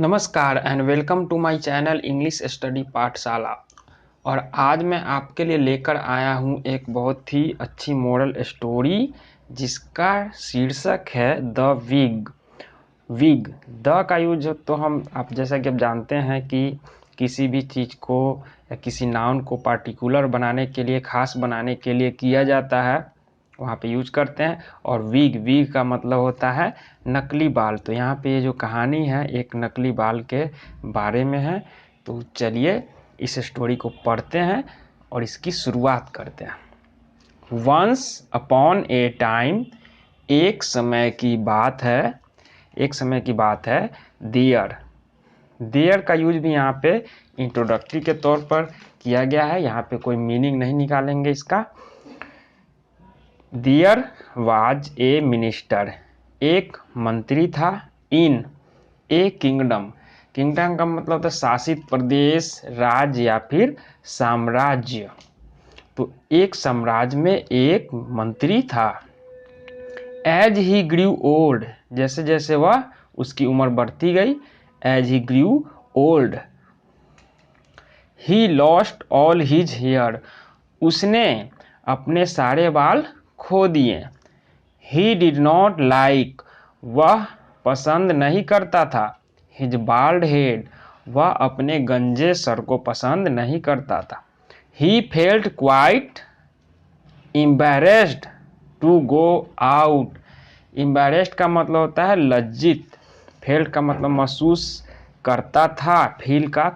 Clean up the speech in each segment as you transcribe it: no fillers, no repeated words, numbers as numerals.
नमस्कार and welcome to my channel English study Pathshala. और आज मैं आपके लिए लेकर आया हूं एक बहुत ही अच्छी मोरल स्टोरी जिसका शीर्षक है द विग। विग द का यूज तो हम आप जैसा कि आप जानते हैं कि किसी भी चीज़ को या किसी नाउन को पार्टिकुलर बनाने के लिए, खास बनाने के लिए किया जाता है, वहाँ पे यूज करते हैं। और विग विग का मतलब होता है नकली बाल। तो यहाँ पे ये जो कहानी है एक नकली बाल के बारे में है। तो चलिए इस स्टोरी को पढ़ते हैं और इसकी शुरुआत करते हैं। वंस अपॉन ए टाइम, एक समय की बात है, एक समय की बात है। देयर, देयर का यूज भी यहाँ पे इंट्रोडक्टरी के तौर पर किया गया है। यहाँ पे कोई मीनिंग नहीं निकालेंगे इसका। देयर वाज ए मिनिस्टर, एक मंत्री था। इन ए किंगडम, किंगडम का मतलब होता है शासित प्रदेश, राज्य या फिर साम्राज्य। तो एक साम्राज्य में एक मंत्री था। एज ही ग्रू ओल्ड, जैसे जैसे वह उसकी उम्र बढ़ती गई, as he grew old, he lost all his hair, उसने अपने सारे बाल खो दिए। ही डिड नॉट लाइक, वह पसंद नहीं करता था। हिज बाल्ड हेड, वह अपने गंजे सर को पसंद नहीं करता था। He felt quite embarrassed to go out, embarrassed का मतलब होता है लज्जित, फेल्ट का मतलब महसूस करता था, फील का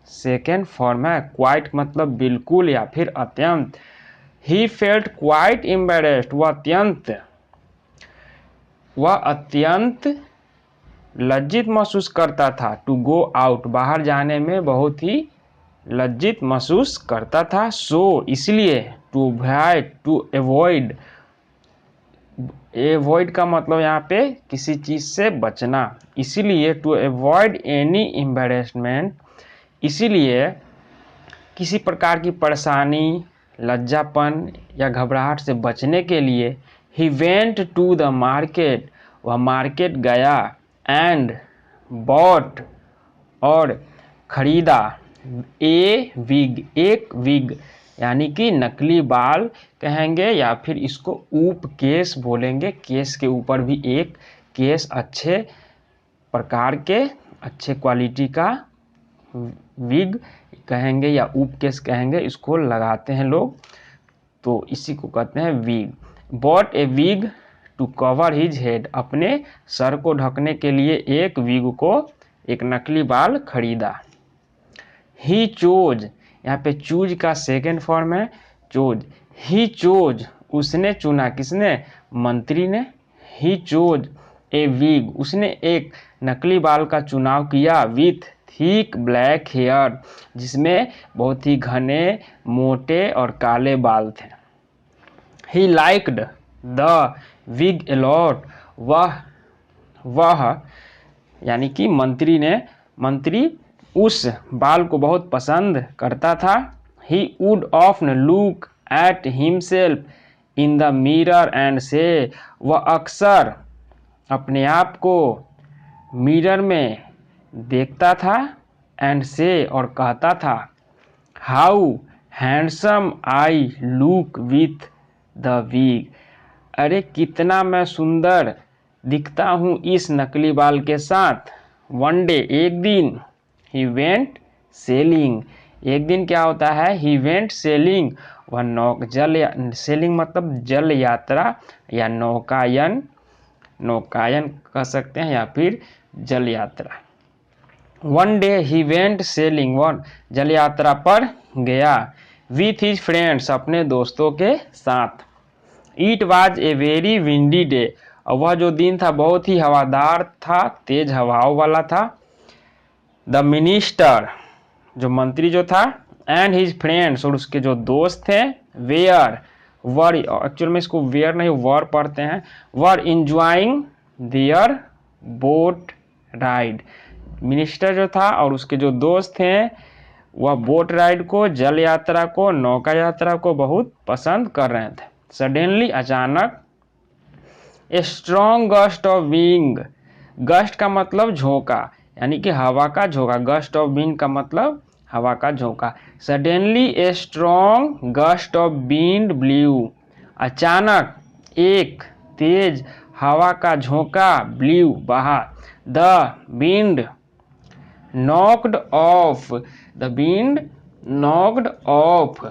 सेकेंड फॉर्म है, क्वाइट मतलब बिल्कुल या फिर अत्यंत। ही फेल्ट क्वाइट एम्बैरेस्ड, वह अत्यंत लज्जित महसूस करता था। टू गो आउट, बाहर जाने में बहुत ही लज्जित महसूस करता था। सो इसलिए, टू अवॉइड, एवॉइड का मतलब यहाँ पे किसी चीज़ से बचना, इसीलिए टू अवॉइड एनी एम्बैरेसमेंट, इसीलिए किसी प्रकार की परेशानी, लज्जापन या घबराहट से बचने के लिए he went to the market, वह मार्केट गया। एंड बॉट, और खरीदा। ए विग, एक विग यानी कि नकली बाल कहेंगे या फिर इसको ऊप केस बोलेंगे। केस के ऊपर भी एक केस, अच्छे प्रकार के, अच्छे क्वालिटी का विग कहेंगे या ऊप केस कहेंगे, इसको लगाते हैं लोग, तो इसी को कहते हैं wig. Bought a wig to cover his head, अपने सर को ढकने के लिए एक विग को, एक नकली बाल खरीदा। ही चोज, यहाँ पे चूज का सेकेंड फॉर्म है चोज। ही चोज, उसने चुना, किसने? मंत्री ने। ही चोज ए विग, उसने एक नकली बाल का चुनाव किया। विथ थिक ब्लैक हेयर, जिसमें बहुत ही घने, मोटे और काले बाल थे। He liked the wig a lot, वह यानी कि मंत्री उस बाल को बहुत पसंद करता था। He would often look at himself in the mirror and say, वह अक्सर अपने आप को मिरर में देखता था। एंड से, और कहता था, how handsome I look with the wig, अरे कितना मैं सुंदर दिखता हूँ इस नकली बाल के साथ। वन डे, एक दिन, ही वेंट सेलिंग, एक दिन क्या होता है? ही वेंट सेलिंग, वह सेलिंग मतलब जल यात्रा या नौकायन, नौकायन कह सकते हैं या फिर जल यात्रा। One day he went selling, one जल यात्रा पर गया। विथ हिज फ्रेंड्स, अपने दोस्तों के साथ। It was a very windy day, और वह जो दिन था बहुत ही हवादार था, तेज हवाओं वाला था। द मिनिस्टर, जो मंत्री जो था, एंड हिज फ्रेंड्स, और उसके जो दोस्त थे, वेयर, वर, एक्चुअल में इसको वेयर नहीं वर पढ़ते हैं, were enjoying their boat ride. Minister जो था और उसके जो दोस्त थे वह बोट राइड को, जल यात्रा को, नौका यात्रा को बहुत पसंद कर रहे थे। सडनली, अचानक, a strong gust of wind, gust का मतलब झोंका, यानी कि हवा का झोंका। गस्ट ऑफ विंड का मतलब हवा का झोंका। Suddenly a strong gust of wind blue, अचानक एक तेज हवा का झोंका ब्ल्यू बहा। The wind knocked of, the wind knocked of,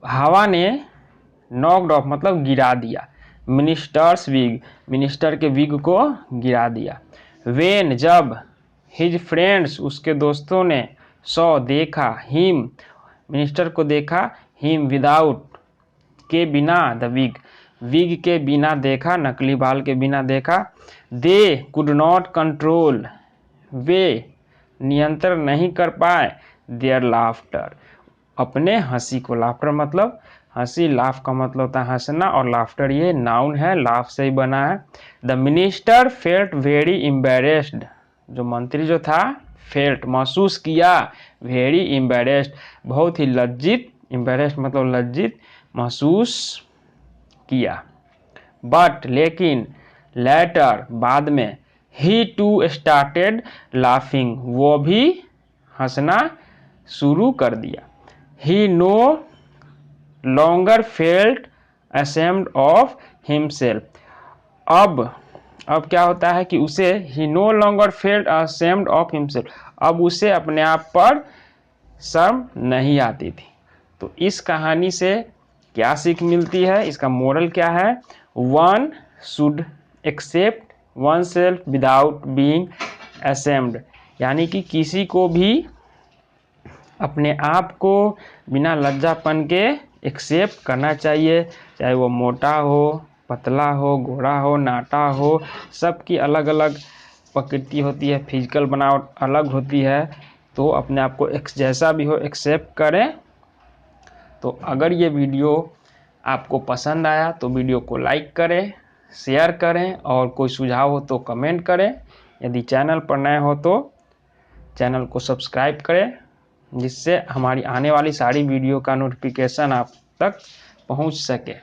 हवा ने नॉक्ड ऑफ मतलब गिरा दिया। मिनिस्टर्स विग, मिनिस्टर के विग को गिरा दिया। वेन जब, हिज फ्रेंड्स उसके दोस्तों ने, सॉ देखा, हिम मिनिस्टर को देखा, हिम विदाउट के बिना, द विग विग के बिना देखा, नकली बाल के बिना देखा। दे कुड नॉट कंट्रोल, वे नियंत्रण नहीं कर पाए, देयर लाफ्टर अपने हंसी को। लाफ्टर मतलब हंसी, लाफ का मतलब होता है हंसना, और लाफ्टर ये नाउन है, लाफ से ही बना है। The minister felt very embarrassed, जो मंत्री जो था फेल्ट महसूस किया, वेरी एम्बेरेस्ड बहुत ही लज्जित, एम्बेरेस्ड मतलब लज्जित, महसूस किया। बट लेकिन, लेटर बाद में, ही टू स्टार्टेड लाफिंग वो भी हंसना शुरू कर दिया। He no longer felt ashamed of himself, अब क्या होता है कि उसे, he no longer felt ashamed of himself, अब उसे अपने आप पर शर्म नहीं आती थी। तो इस कहानी से क्या सीख मिलती है, इसका मोरल क्या है? One should except one self without being ashamed, यानी कि किसी को भी अपने आप को बिना लज्जापन के एक्सेप्ट करना चाहिए, चाहे वो मोटा हो, पतला हो, गोरा हो, नाटा हो, सबकी अलग अलग प्रकृति होती है, फिजिकल बनावट अलग होती है। तो अपने आप को जैसा भी हो एक्सेप्ट करें। तो अगर ये वीडियो आपको पसंद आया तो वीडियो को लाइक करें, शेयर करें, और कोई सुझाव हो तो कमेंट करें। यदि चैनल पर नए हो तो चैनल को सब्सक्राइब करें, जिससे हमारी आने वाली सारी वीडियो का नोटिफिकेशन आप तक पहुंच सके।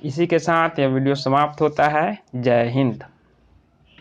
इसी के साथ यह वीडियो समाप्त होता है। जय हिंद।